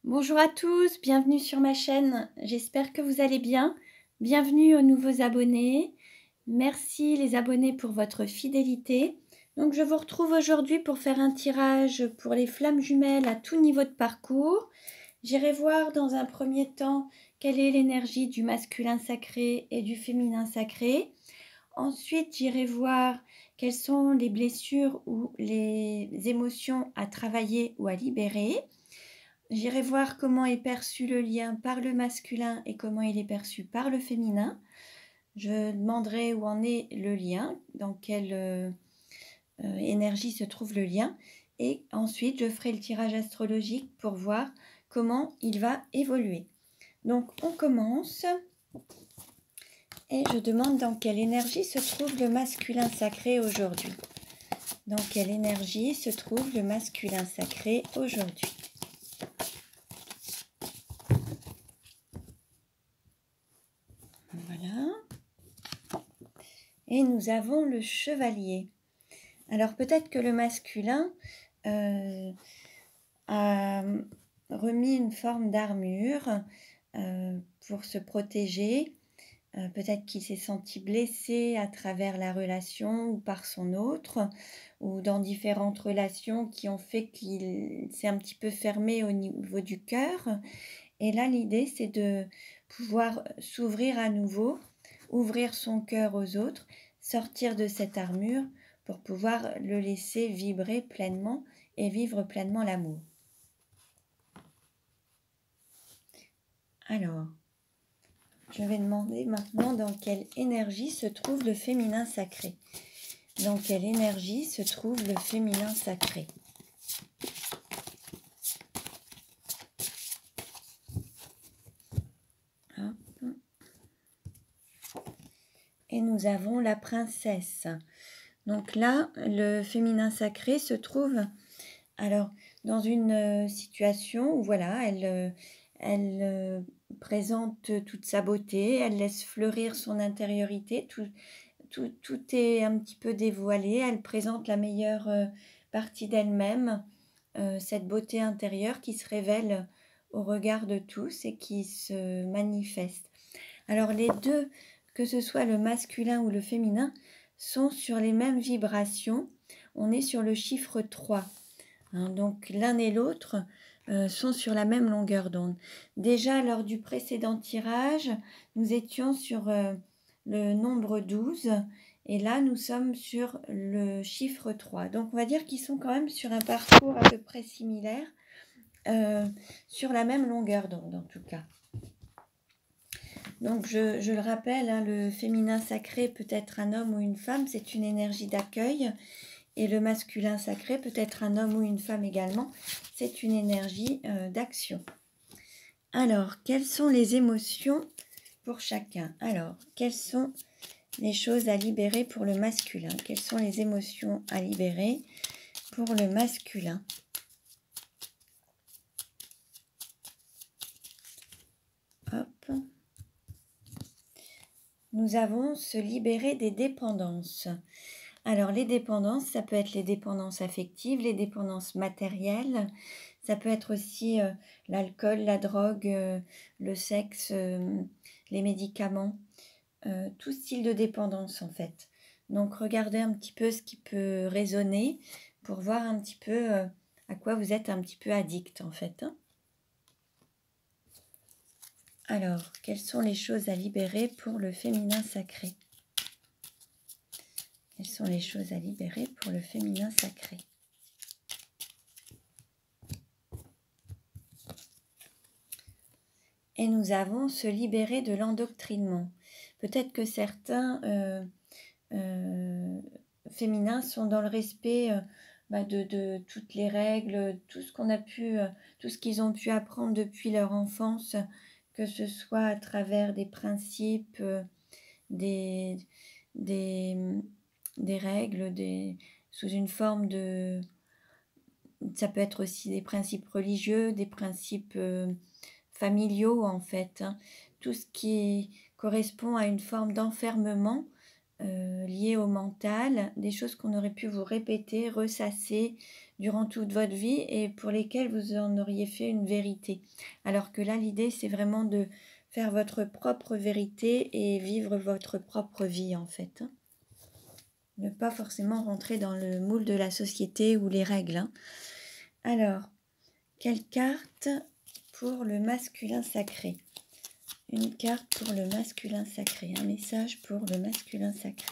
Bonjour à tous, bienvenue sur ma chaîne, j'espère que vous allez bien. Bienvenue aux nouveaux abonnés. Merci les abonnés pour votre fidélité. Donc je vous retrouve aujourd'hui pour faire un tirage pour les flammes jumelles à tout niveau de parcours. J'irai voir dans un premier temps quelle est l'énergie du masculin sacré et du féminin sacré. Ensuite, j'irai voir quelles sont les blessures ou les émotions à travailler ou à libérer. J'irai voir comment est perçu le lien par le masculin et comment il est perçu par le féminin. Je demanderai où en est le lien, dans quelle énergie se trouve le lien. Et ensuite, je ferai le tirage astrologique pour voir comment il va évoluer. Donc, on commence. Et je demande dans quelle énergie se trouve le masculin sacré aujourd'hui. Dans quelle énergie se trouve le masculin sacré aujourd'hui? Voilà. Et nous avons le chevalier. Alors peut-être que le masculin a remis une forme d'armure pour se protéger. Peut-être qu'il s'est senti blessé à travers la relation ou par son autre, ou dans différentes relations qui ont fait qu'il s'est un petit peu fermé au niveau du cœur. Et là, l'idée, c'est de pouvoir s'ouvrir à nouveau, ouvrir son cœur aux autres, sortir de cette armure pour pouvoir le laisser vibrer pleinement et vivre pleinement l'amour. Alors, je vais demander maintenant dans quelle énergie se trouve le féminin sacré. Dans quelle énergie se trouve le féminin sacré? Hop. Et nous avons la princesse. Donc là, le féminin sacré se trouve alors dans une situation où voilà, elle présente toute sa beauté, elle laisse fleurir son intériorité, tout est un petit peu dévoilé, elle présente la meilleure partie d'elle-même, cette beauté intérieure qui se révèle au regard de tous et qui se manifeste. Alors les deux, que ce soit le masculin ou le féminin, sont sur les mêmes vibrations. On est sur le chiffre 3. Hein, donc l'un et l'autre sont sur la même longueur d'onde. Déjà lors du précédent tirage, nous étions sur le nombre 12 et là nous sommes sur le chiffre 3. Donc on va dire qu'ils sont quand même sur un parcours à peu près similaire, sur la même longueur d'onde en tout cas. Donc je le rappelle, hein, le féminin sacré peut être un homme ou une femme, c'est une énergie d'accueil. Et le masculin sacré peut être un homme ou une femme également, c'est une énergie d'action. Alors, quelles sont les émotions pour chacun? Alors, quelles sont les choses à libérer pour le masculin? Quelles sont les émotions à libérer pour le masculin? Hop. Nous avons se libérer des dépendances. Alors, les dépendances, ça peut être les dépendances affectives, les dépendances matérielles, ça peut être aussi l'alcool, la drogue, le sexe, les médicaments, tout style de dépendance en fait. Donc, regardez un petit peu ce qui peut résonner pour voir un petit peu à quoi vous êtes un petit peu addict en fait. Hein. Alors, quelles sont les choses à libérer pour le féminin sacré? Quelles sont les choses à libérer pour le féminin sacré? Et nous avons se libérer de l'endoctrinement. Peut-être que certains féminins sont dans le respect de toutes les règles, tout ce qu'on a pu, tout ce qu'ils ont pu apprendre depuis leur enfance, que ce soit à travers des principes, des règles, sous une forme de... Ça peut être aussi des principes religieux, des principes familiaux en fait. Hein. Tout ce qui correspond à une forme d'enfermement liées au mental, des choses qu'on aurait pu vous répéter, ressasser durant toute votre vie et pour lesquelles vous en auriez fait une vérité. Alors que là, l'idée, c'est vraiment de faire votre propre vérité et vivre votre propre vie, en fait. Ne pas forcément rentrer dans le moule de la société ou les règles. Alors, quelle carte pour le masculin sacré? Une carte pour le masculin sacré, un message pour le masculin sacré.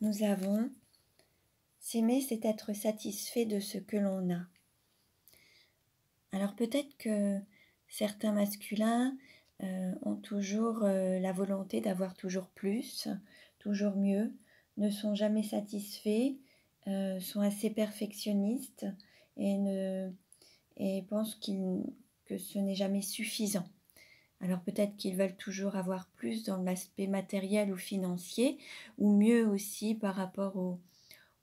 Nous avons s'aimer, c'est être satisfait de ce que l'on a. Alors peut-être que certains masculins ont toujours la volonté d'avoir toujours plus, toujours mieux, ne sont jamais satisfaits, sont assez perfectionnistes et pensent que ce n'est jamais suffisant. Alors peut-être qu'ils veulent toujours avoir plus dans l'aspect matériel ou financier, ou mieux aussi par rapport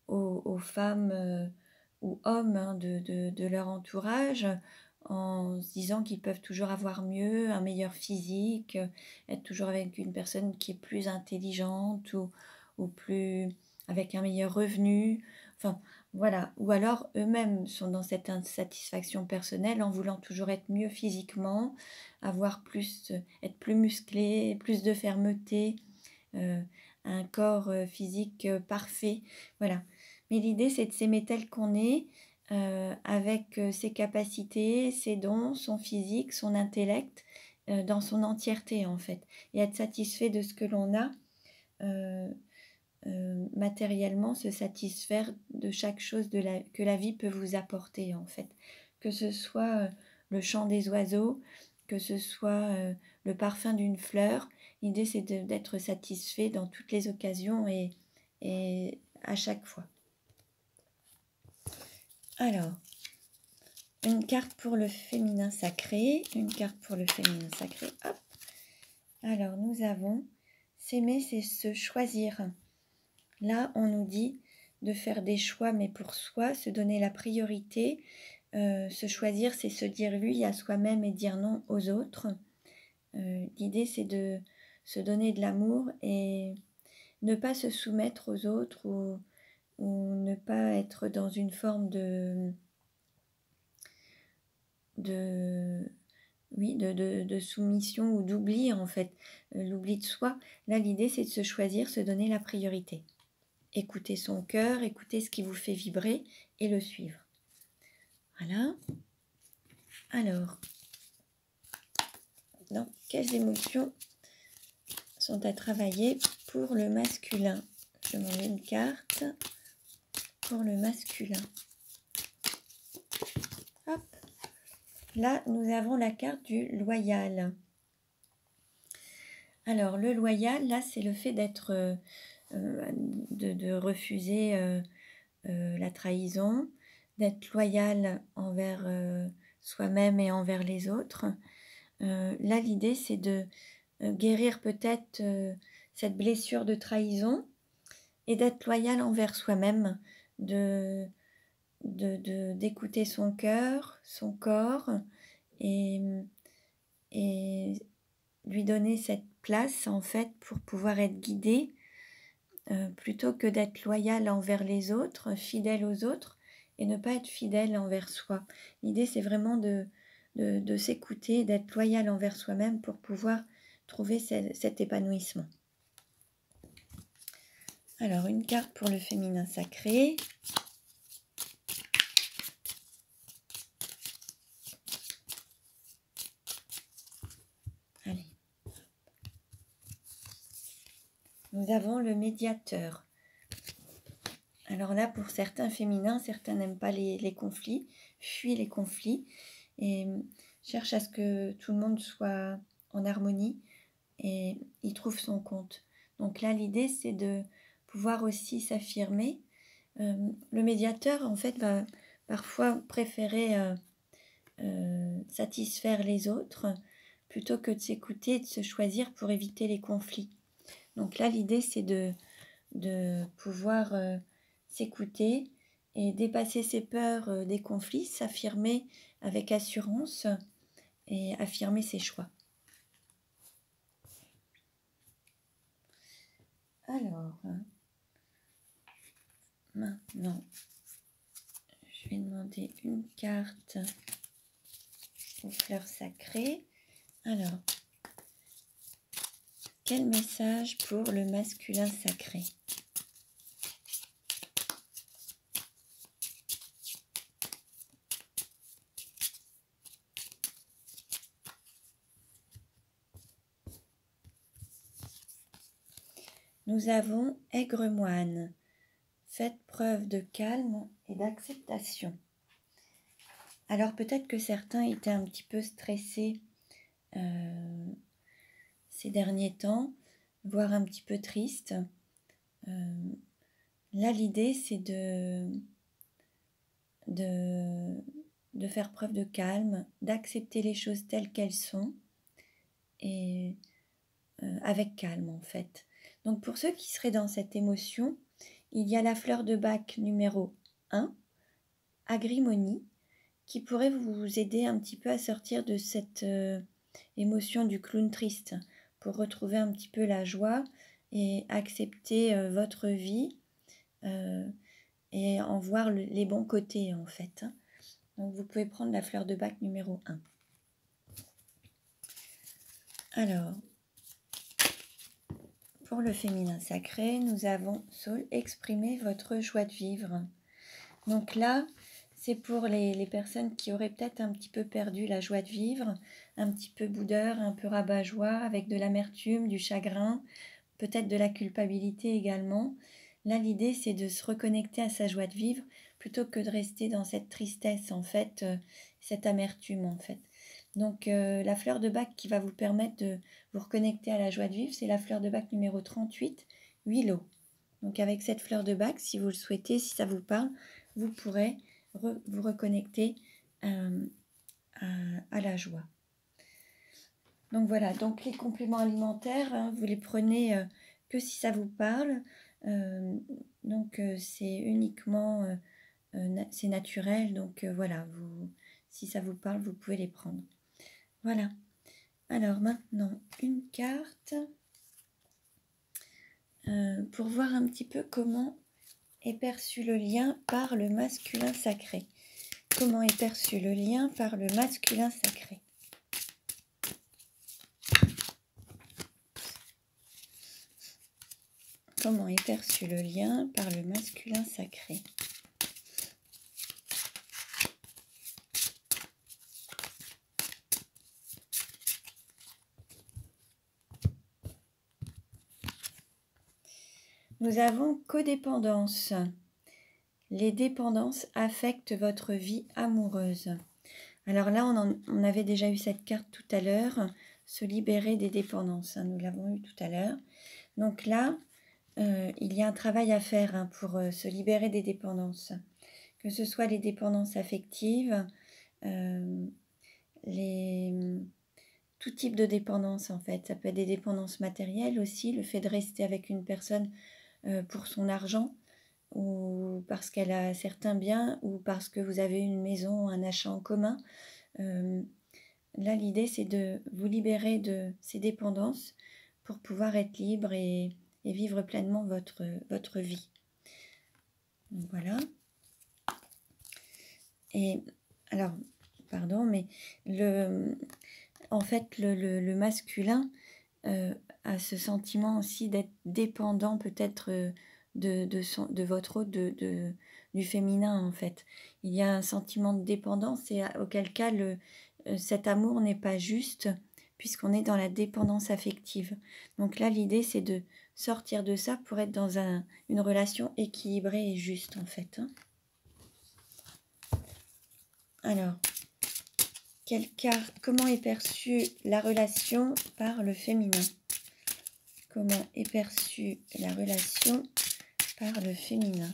aux femmes ou hommes de leur entourage, en se disant qu'ils peuvent toujours avoir mieux, un meilleur physique, être toujours avec une personne qui est plus intelligente ou plus avec un meilleur revenu. Enfin, voilà. Ou alors eux-mêmes sont dans cette insatisfaction personnelle en voulant toujours être mieux physiquement, avoir plus, être plus musclé, plus de fermeté, un corps physique parfait. Voilà. Mais l'idée, c'est de s'aimer tel qu'on est, avec ses capacités, ses dons, son physique, son intellect, dans son entièreté en fait. Et être satisfait de ce que l'on a, matériellement, se satisfaire de chaque chose que la vie peut vous apporter en fait. Que ce soit le chant des oiseaux, que ce soit le parfum d'une fleur. L'idée, c'est d'être satisfait dans toutes les occasions et à chaque fois. Alors, une carte pour le féminin sacré. Une carte pour le féminin sacré. Hop. Alors, nous avons s'aimer, c'est se choisir. Là, on nous dit de faire des choix, mais pour soi, se donner la priorité. Se choisir, c'est se dire oui à soi-même et dire non aux autres. L'idée, c'est de se donner de l'amour et ne pas se soumettre aux autres ou ne pas être dans une forme de soumission ou d'oubli en fait, l'oubli de soi. Là, l'idée, c'est de se choisir, se donner la priorité. Écoutez son cœur, écoutez ce qui vous fait vibrer et le suivre. Voilà. Alors, donc, quelles émotions sont à travailler pour le masculin? Je m'en mets une carte pour le masculin. Hop. Là, nous avons la carte du loyal. Alors, le loyal, là, c'est le fait d'être, de refuser la trahison, d'être loyal envers soi-même et envers les autres. Là, l'idée, c'est de guérir peut-être cette blessure de trahison et d'être loyal envers soi-même, d'écouter son cœur, son corps et lui donner cette place en fait pour pouvoir être guidé plutôt que d'être loyal envers les autres, fidèle aux autres et ne pas être fidèle envers soi. L'idée, c'est vraiment de s'écouter, d'être loyal envers soi-même pour pouvoir trouver cet épanouissement. Alors, une carte pour le féminin sacré. Allez. Nous avons le médiateur. Alors là, pour certains féminins, certains n'aiment pas les conflits, fuient les conflits et cherchent à ce que tout le monde soit en harmonie et y trouve son compte. Donc là, l'idée, c'est de pouvoir aussi s'affirmer. Le médiateur, en fait, va parfois préférer satisfaire les autres plutôt que de s'écouter et de se choisir pour éviter les conflits. Donc là, l'idée, c'est de pouvoir s'écouter et dépasser ses peurs des conflits, s'affirmer avec assurance et affirmer ses choix. Alors, maintenant, je vais demander une carte aux fleurs sacrées. Alors, quel message pour le masculin sacré? Nous avons Aigre-moine. Faites preuve de calme et d'acceptation. Alors peut-être que certains étaient un petit peu stressés ces derniers temps, voire un petit peu tristes. Là, l'idée, c'est de faire preuve de calme, d'accepter les choses telles qu'elles sont et avec calme en fait. Donc pour ceux qui seraient dans cette émotion, il y a la fleur de bac numéro 1, Agrimonie, qui pourrait vous aider un petit peu à sortir de cette émotion du clown triste pour retrouver un petit peu la joie et accepter votre vie et en voir les bons côtés en fait. Donc vous pouvez prendre la fleur de bac numéro 1. Alors, pour le féminin sacré, nous avons Soul, exprimez votre joie de vivre. Donc là, c'est pour les personnes qui auraient peut-être un petit peu perdu la joie de vivre, un petit peu boudeur, un peu rabat-joie, avec de l'amertume, du chagrin, peut-être de la culpabilité également. Là, l'idée, c'est de se reconnecter à sa joie de vivre plutôt que de rester dans cette tristesse, en fait, cette amertume, en fait. Donc, la fleur de bac qui va vous permettre de vous reconnecter à la joie de vivre, c'est la fleur de bac numéro 38, Willow. Donc, avec cette fleur de bac, si vous le souhaitez, si ça vous parle, vous pourrez vous reconnecter à la joie. Donc voilà, donc les compléments alimentaires, hein, vous les prenez que si ça vous parle. C'est uniquement, c'est naturel, donc voilà, si ça vous parle, vous pouvez les prendre. Voilà. Alors maintenant, une carte pour voir un petit peu comment est perçu le lien par le masculin sacré. Comment est perçu le lien par le masculin sacré? Comment est perçu le lien par le masculin sacré? Nous avons codépendance. Les dépendances affectent votre vie amoureuse. Alors là, on avait déjà eu cette carte tout à l'heure, se libérer des dépendances. Hein, nous l'avons eu tout à l'heure. Donc là, il y a un travail à faire pour se libérer des dépendances. Que ce soit les dépendances affectives, tout type de dépendance en fait. Ça peut être des dépendances matérielles aussi, le fait de rester avec une personne pour son argent ou parce qu'elle a certains biens ou parce que vous avez une maison, un achat en commun. Là, l'idée, c'est de vous libérer de ces dépendances pour pouvoir être libre et vivre pleinement votre vie. Donc, voilà. Et alors, pardon, mais en fait, le masculin a ce sentiment aussi d'être dépendant peut-être de votre autre, du féminin en fait. Il y a un sentiment de dépendance et auquel cas cet amour n'est pas juste puisqu'on est dans la dépendance affective. Donc là, l'idée, c'est de sortir de ça pour être dans une relation équilibrée et juste en fait. Hein. Alors, comment est perçue la relation par le féminin? Comment est perçue la relation par le féminin?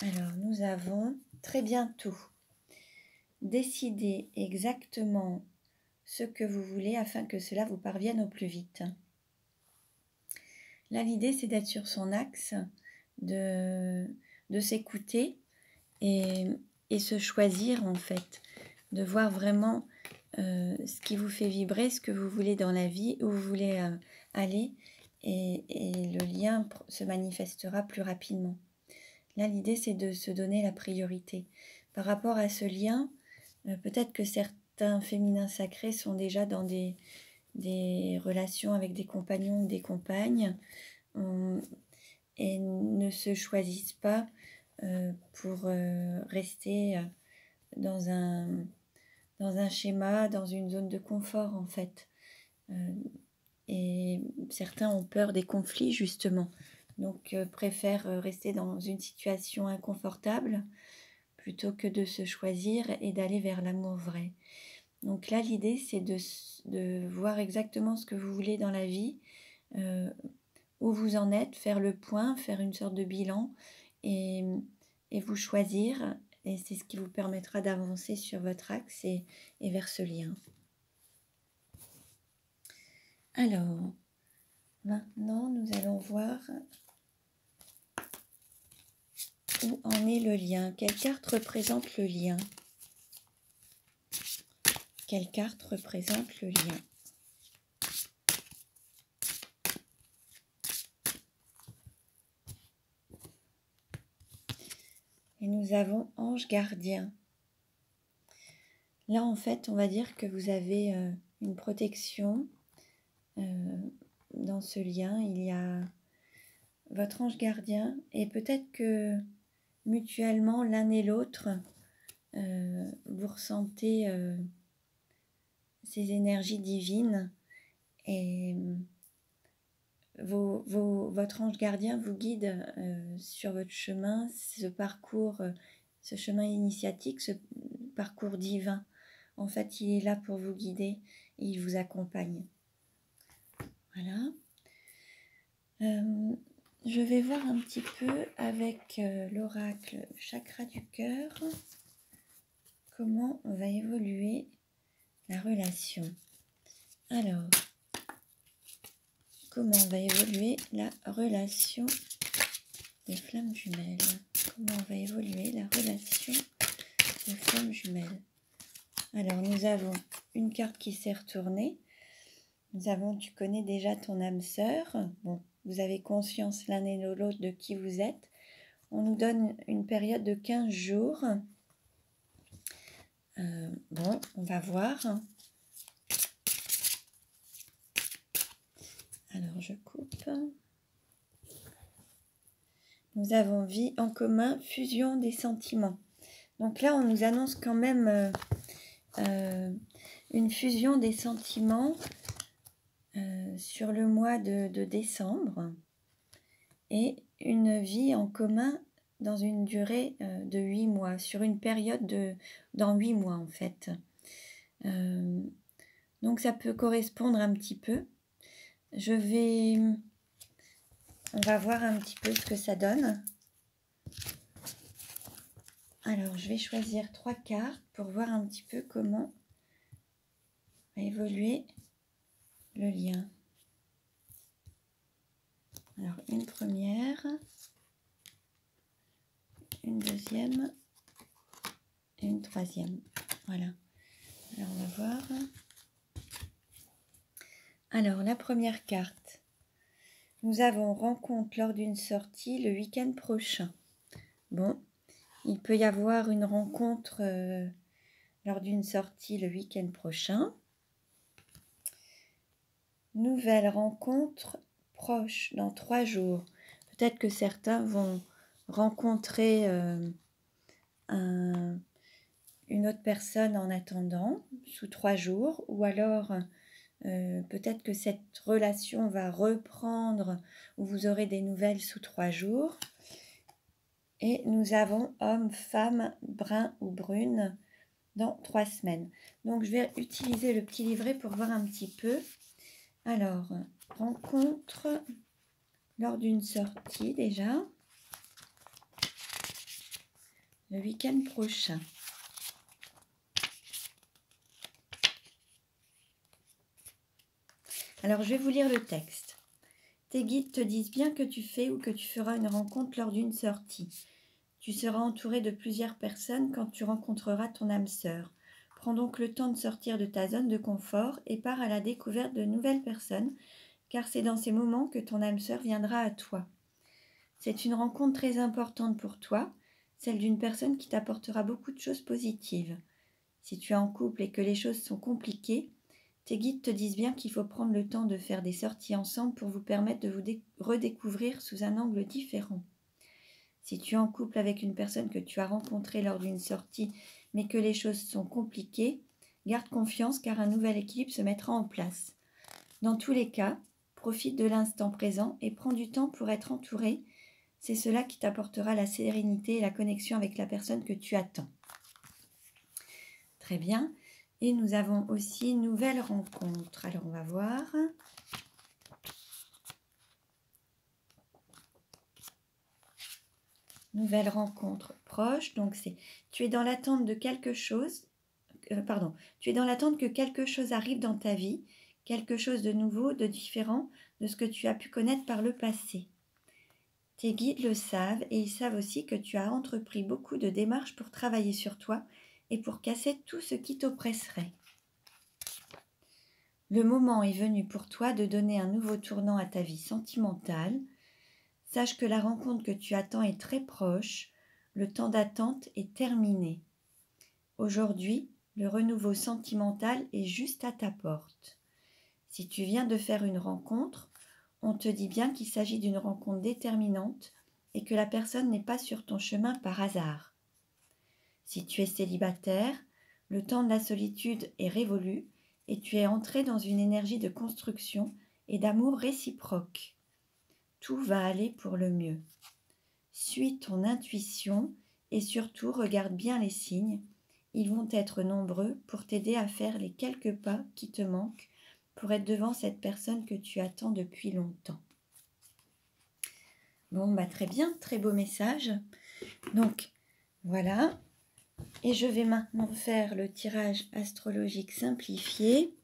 Alors, nous avons très bientôt décidé exactement ce que vous voulez afin que cela vous parvienne au plus vite. Là, l'idée, c'est d'être sur son axe, de s'écouter et se choisir en fait, de voir vraiment ce qui vous fait vibrer, ce que vous voulez dans la vie, où vous voulez aller, et le lien se manifestera plus rapidement. Là, l'idée, c'est de se donner la priorité. Par rapport à ce lien, peut-être que certains féminins sacrés sont déjà dans des relations avec des compagnons ou des compagnes et ne se choisissent pas pour rester dans un schéma, dans une zone de confort en fait. Et certains ont peur des conflits justement, donc préfèrent rester dans une situation inconfortable plutôt que de se choisir et d'aller vers l'amour vrai. Donc là, l'idée, c'est de voir exactement ce que vous voulez dans la vie, où vous en êtes, faire le point, faire une sorte de bilan et vous choisir. Et c'est ce qui vous permettra d'avancer sur votre axe et vers ce lien. Alors, maintenant, nous allons voir où en est le lien. Quelle carte représente le lien? Quelle carte représente le lien? Et nous avons ange gardien. Là, en fait, on va dire que vous avez une protection. Dans ce lien, il y a votre ange gardien et peut-être que mutuellement, l'un et l'autre, vous ressentez ces énergies divines et votre ange gardien vous guide sur votre chemin, ce parcours, ce chemin initiatique, ce parcours divin. En fait, il est là pour vous guider et il vous accompagne. Voilà. Je vais voir un petit peu avec l'oracle chakra du cœur comment on va évoluer la relation. Alors, comment on va évoluer la relation des flammes jumelles? Comment on va évoluer la relation des flammes jumelles? Alors, nous avons une carte qui s'est retournée. Nous avons, tu connais déjà ton âme sœur. Bon, vous avez conscience l'un et l'autre de qui vous êtes. On nous donne une période de 15 jours. Bon, on va voir. Alors, je coupe. Nous avons vie en commun, fusion des sentiments. Donc là, on nous annonce quand même une fusion des sentiments sur le mois de décembre et une vie en commun dans une durée de 8 mois, sur une période dans 8 mois en fait. Donc ça peut correspondre un petit peu. On va voir un petit peu ce que ça donne. Alors, je vais choisir 3 cartes pour voir un petit peu comment va évoluer le lien. Alors, une première, une deuxième et une troisième. Voilà. Alors, on va voir. Alors, la première carte. Nous avons rencontre lors d'une sortie le week-end prochain. Bon, il peut y avoir une rencontre lors d'une sortie le week-end prochain. Nouvelle rencontre proche dans 3 jours. Peut-être que certains vont rencontrer une autre personne en attendant, sous 3 jours, ou alors peut-être que cette relation va reprendre, ou vous aurez des nouvelles sous 3 jours. Et nous avons homme, femme, brun ou brune dans 3 semaines. Donc je vais utiliser le petit livret pour voir un petit peu. Alors, rencontre lors d'une sortie déjà, le week-end prochain. Alors, je vais vous lire le texte. Tes guides te disent bien que tu fais ou que tu feras une rencontre lors d'une sortie. Tu seras entouré de plusieurs personnes quand tu rencontreras ton âme sœur. Prends donc le temps de sortir de ta zone de confort et pars à la découverte de nouvelles personnes, car c'est dans ces moments que ton âme sœur viendra à toi. C'est une rencontre très importante pour toi, celle d'une personne qui t'apportera beaucoup de choses positives. Si tu es en couple et que les choses sont compliquées, tes guides te disent bien qu'il faut prendre le temps de faire des sorties ensemble pour vous permettre de vous redécouvrir sous un angle différent. Si tu es en couple avec une personne que tu as rencontrée lors d'une sortie, mais que les choses sont compliquées, garde confiance car un nouvel équilibre se mettra en place. Dans tous les cas, profite de l'instant présent et prends du temps pour être entouré. C'est cela qui t'apportera la sérénité et la connexion avec la personne que tu attends. Très bien. Et nous avons aussi une nouvelle rencontre. Alors, on va voir. Nouvelle rencontre proche. Donc, c'est tu es dans l'attente de quelque chose. Tu es dans l'attente que quelque chose arrive dans ta vie, quelque chose de nouveau, de différent de ce que tu as pu connaître par le passé. Tes guides le savent et ils savent aussi que tu as entrepris beaucoup de démarches pour travailler sur toi et pour casser tout ce qui t'oppresserait. Le moment est venu pour toi de donner un nouveau tournant à ta vie sentimentale. Sache que la rencontre que tu attends est très proche, le temps d'attente est terminé. Aujourd'hui, le renouveau sentimental est juste à ta porte. Si tu viens de faire une rencontre, on te dit bien qu'il s'agit d'une rencontre déterminante et que la personne n'est pas sur ton chemin par hasard. Si tu es célibataire, le temps de la solitude est révolu et tu es entré dans une énergie de construction et d'amour réciproque. Tout va aller pour le mieux. Suis ton intuition et surtout regarde bien les signes. Ils vont être nombreux pour t'aider à faire les quelques pas qui te manquent pour être devant cette personne que tu attends depuis longtemps. Bon, très bien, très beau message. Donc, voilà. Et je vais maintenant faire le tirage astrologique simplifié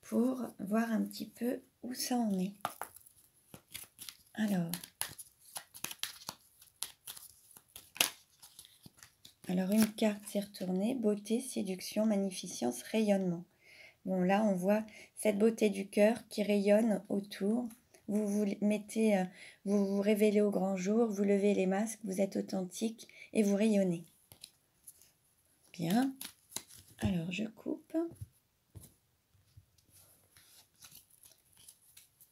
pour voir un petit peu où ça en est. Alors une carte s'est retournée, beauté, séduction, magnificence, rayonnement. Bon, là, on voit cette beauté du cœur qui rayonne autour. Vous vous mettez, vous vous révélez au grand jour, vous levez les masques, vous êtes authentique et vous rayonnez. Bien. Alors, je coupe.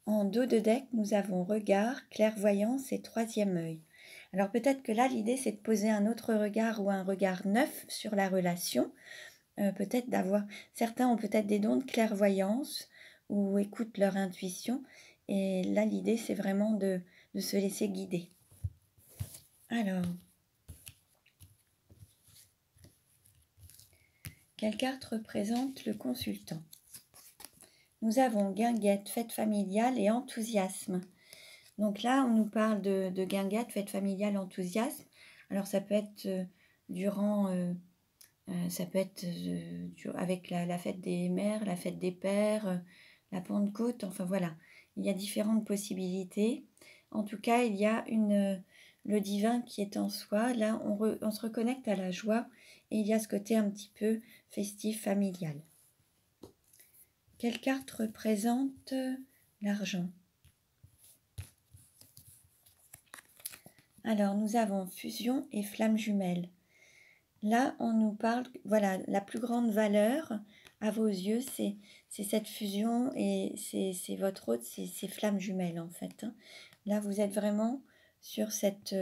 En dos de deck, nous avons regard, clairvoyance et troisième œil. Alors peut-être que là, l'idée, c'est de poser un autre regard ou un regard neuf sur la relation. Peut-être d'avoir... Certains ont peut-être des dons de clairvoyance ou écoutent leur intuition. Et là, l'idée, c'est vraiment de se laisser guider. Alors, quelle carte représente le consultant ? Nous avons guinguette, fête familiale et enthousiasme. Donc là, on nous parle de guinguette, fête familiale, enthousiasme. Alors ça peut être avec la fête des mères, la fête des pères, la Pentecôte, enfin voilà. Il y a différentes possibilités. En tout cas, il y a le divin qui est en soi. Là, on se reconnecte à la joie et il y a ce côté un petit peu festif, familial. Quelle carte représente l'argent ? Alors, nous avons fusion et flamme jumelle. Là, on nous parle, voilà, la plus grande valeur à vos yeux, c'est cette fusion et c'est votre hôte, c'est flamme jumelle en fait. Là, vous êtes vraiment sur cette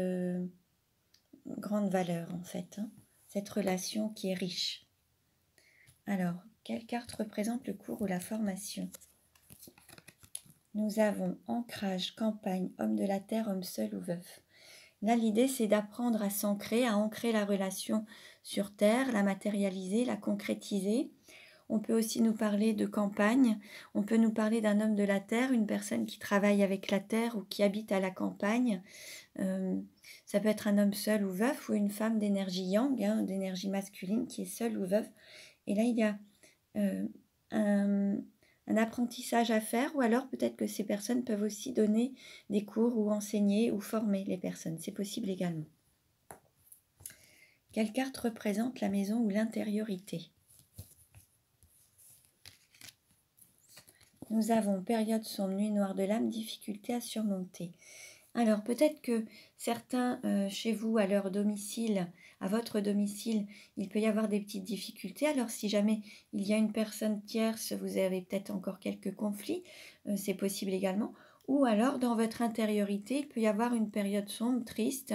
grande valeur en fait, cette relation qui est riche. Alors, quelle carte représente le cours ou la formation ? Nous avons ancrage, campagne, homme de la terre, homme seul ou veuf. Là, l'idée, c'est d'apprendre à s'ancrer, à ancrer la relation sur terre, la matérialiser, la concrétiser. On peut aussi nous parler de campagne, on peut nous parler d'un homme de la terre, une personne qui travaille avec la terre ou qui habite à la campagne. Ça peut être un homme seul ou veuf ou une femme d'énergie yang, d'énergie masculine qui est seule ou veuve. Et là, il y a un apprentissage à faire, ou alors peut-être que ces personnes peuvent aussi donner des cours ou enseigner ou former les personnes. C'est possible également. Quelle carte représente la maison ou l'intériorité? Nous avons période sombre, nuit noire de l'âme, difficulté à surmonter. Alors peut-être que certains chez vous, à leur domicile, à votre domicile, il peut y avoir des petites difficultés. Alors si jamais il y a une personne tierce, vous avez peut-être encore quelques conflits, c'est possible également. Ou alors dans votre intériorité, il peut y avoir une période sombre, triste,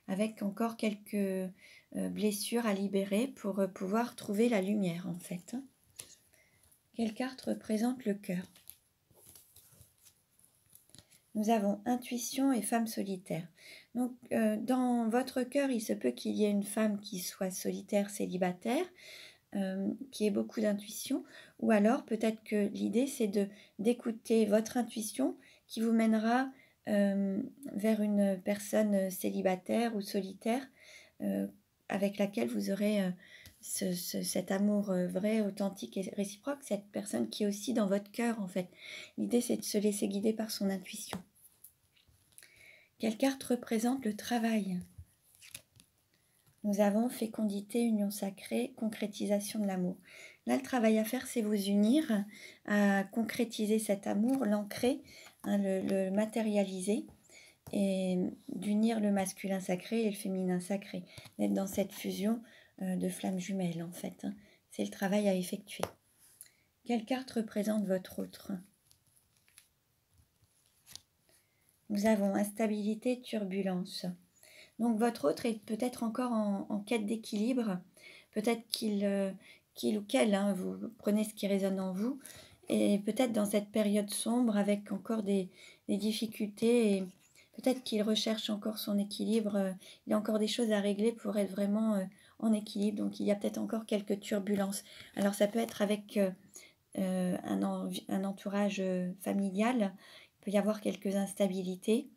avec encore quelques blessures à libérer pour pouvoir trouver la lumière en fait. Quelle carte représente le cœur? Nous avons intuition et femme solitaire. Donc, dans votre cœur, il se peut qu'il y ait une femme qui soit solitaire, célibataire, qui ait beaucoup d'intuition, ou alors peut-être que l'idée, c'est d'écouter votre intuition qui vous mènera vers une personne célibataire ou solitaire avec laquelle vous aurez cet amour vrai, authentique et réciproque, cette personne qui est aussi dans votre cœur en fait. L'idée, c'est de se laisser guider par son intuition. Quelle carte représente le travail? Nous avons fécondité, union sacrée, concrétisation de l'amour. Là, le travail à faire, c'est vous unir, à concrétiser cet amour, l'ancrer, hein, le matérialiser, et d'unir le masculin sacré et le féminin sacré, d'être dans cette fusion de flammes jumelles en fait. Hein. C'est le travail à effectuer. Quelle carte représente votre autre? Nous avons instabilité, turbulence. Donc votre autre est peut-être encore en quête d'équilibre. Peut-être qu'il ou qu'elle, hein, vous prenez ce qui résonne en vous, et peut-être dans cette période sombre avec encore des difficultés, et peut-être qu'il recherche encore son équilibre. Il y a encore des choses à régler pour être vraiment en équilibre. Donc il y a peut-être encore quelques turbulences. Alors ça peut être avec un entourage familial. Il peut y avoir quelques instabilités.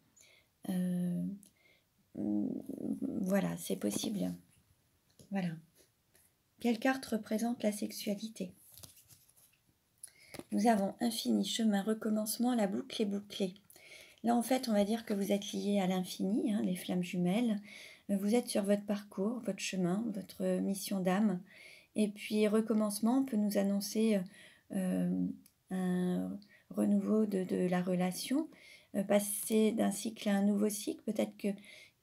Voilà, c'est possible. Voilà. Quelle carte représente la sexualité? Nous avons infini, chemin, recommencement, la boucle est bouclée. Là, en fait, on va dire que vous êtes liés à l'infini, hein, les flammes jumelles. Vous êtes sur votre parcours, votre chemin, votre mission d'âme. Et puis, recommencement peut nous annoncer un renouveau de la relation, passer d'un cycle à un nouveau cycle. Peut-être que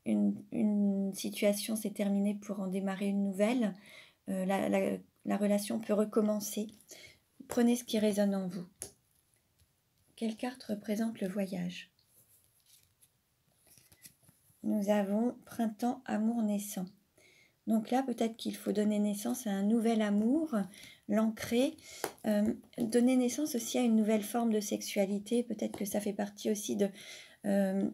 une situation s'est terminée pour en démarrer une nouvelle. La relation peut recommencer. Prenez ce qui résonne en vous. Quelle carte représente le voyage? Nous avons printemps, amour naissant. Donc là, peut-être qu'il faut donner naissance à un nouvel amour, l'ancrer, donner naissance aussi à une nouvelle forme de sexualité. Peut-être que ça fait partie aussi d'une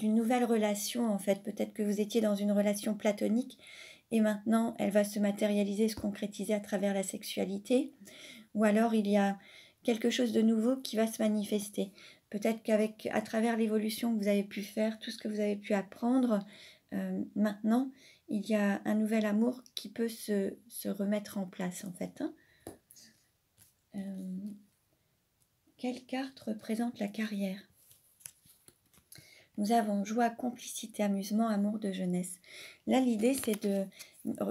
nouvelle relation, en fait. Peut-être que vous étiez dans une relation platonique et maintenant, elle va se matérialiser, se concrétiser à travers la sexualité. Ou alors, il y a quelque chose de nouveau qui va se manifester. Peut-être qu'à travers l'évolution que vous avez pu faire, tout ce que vous avez pu apprendre, maintenant, il y a un nouvel amour qui peut se remettre en place, en fait. Hein. Quelle carte représente la carrière? Nous avons joie, complicité, amusement, amour de jeunesse. Là, l'idée, c'est de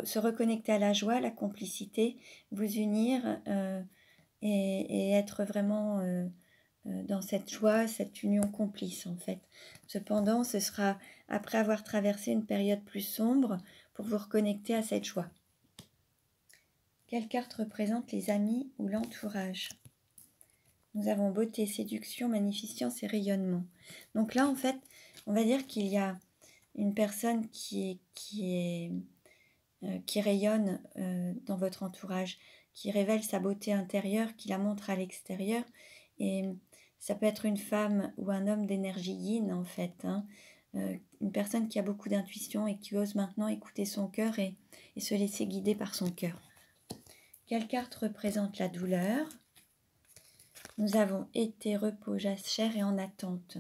se reconnecter à la joie, à la complicité, vous unir et être vraiment dans cette joie, cette union complice, en fait. Cependant, ce sera après avoir traversé une période plus sombre pour vous reconnecter à cette joie. Quelle carte représente les amis ou l'entourage? Nous avons beauté, séduction, magnificence et rayonnement. Donc là, en fait, on va dire qu'il y a une personne qui rayonne dans votre entourage, qui révèle sa beauté intérieure, qui la montre à l'extérieur. Et ça peut être une femme ou un homme d'énergie yin, en fait. Hein. Une personne qui a beaucoup d'intuition et qui ose maintenant écouter son cœur et se laisser guider par son cœur. Quelle carte représente la douleur? Nous avons été, repos, jachère et en attente.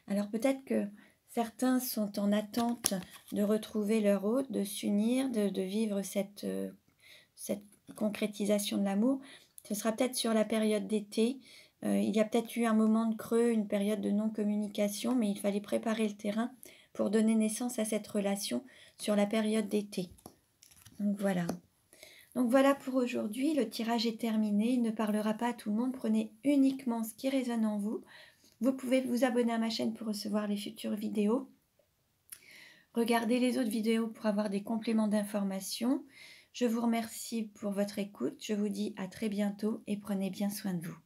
Alors peut-être que certains sont en attente de retrouver leur hôte, de s'unir, de vivre cette concrétisation de l'amour. Ce sera peut-être sur la période d'été. Il y a peut-être eu un moment de creux, une période de non-communication, mais il fallait préparer le terrain pour donner naissance à cette relation sur la période d'été. Donc voilà. Donc voilà pour aujourd'hui, le tirage est terminé, il ne parlera pas à tout le monde, prenez uniquement ce qui résonne en vous. Vous pouvez vous abonner à ma chaîne pour recevoir les futures vidéos. Regardez les autres vidéos pour avoir des compléments d'information. Je vous remercie pour votre écoute, je vous dis à très bientôt et prenez bien soin de vous.